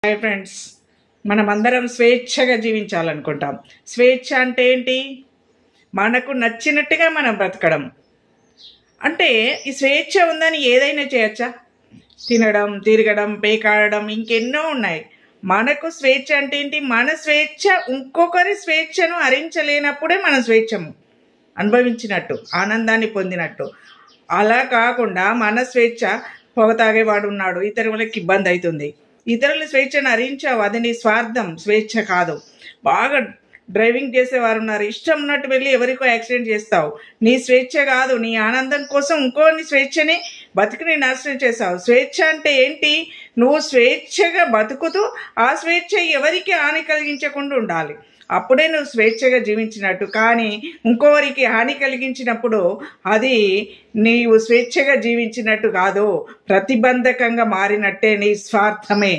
Hi friends, మనమందరం స్వేచ్ఛగా జీవించాలనుకుంటాం. స్వేచ్ఛ అంటే ఏంటి? మనకు నచ్చినట్టుగా మనం బ్రతకడం. అంటే ఈ స్వేచ్ఛ ఉందని ఏదైనా చేయొచ్చా? తినడం, తిరగడం, పేకాడడం, ఇంకెన్నో ఉన్నాయి. మనకు స్వేచ్ఛ అంటే ఏంటి? మన స్వేచ్ఛ ఇంకొకరి స్వేచ్ఛను హరించలేనప్పుడే మనం స్వేచ్ఛము అనుభవించినట్టు, ఆనందాన్ని పొందినట్టు. అలా కాకుండా మన స్వేచ్ఛ, పొగ తాగేవాడు ఉన్నాడు, ఇతరులకి ఇబ్బంది అవుతుంది, ఇతరుల స్వేచ్ఛను హరించావు, అది నీ స్వార్థం, స్వేచ్ఛ కాదు. బాగా డ్రైవింగ్ చేసేవారు ఉన్నారు, ఇష్టం ఉన్నట్టు వెళ్ళి ఎవరికో యాక్సిడెంట్ చేస్తావు, నీ స్వేచ్ఛ కాదు, నీ ఆనందం కోసం ఇంకోని స్వేచ్ఛని బతికిని నాశనం చేస్తావు. స్వేచ్ఛ అంటే ఏంటి? నువ్వు స్వేచ్ఛగా బతుకుతూ ఆ స్వేచ్ఛ ఎవరికి హాని కలిగించకుండా ఉండాలి, అప్పుడే నువ్వు స్వేచ్ఛగా జీవించినట్టు. కానీ ఇంకోరికి హాని కలిగించినప్పుడు అది నీవు స్వేచ్ఛగా జీవించినట్టు కాదు, ప్రతిబంధకంగా మారినట్టే, నీ స్వార్థమే.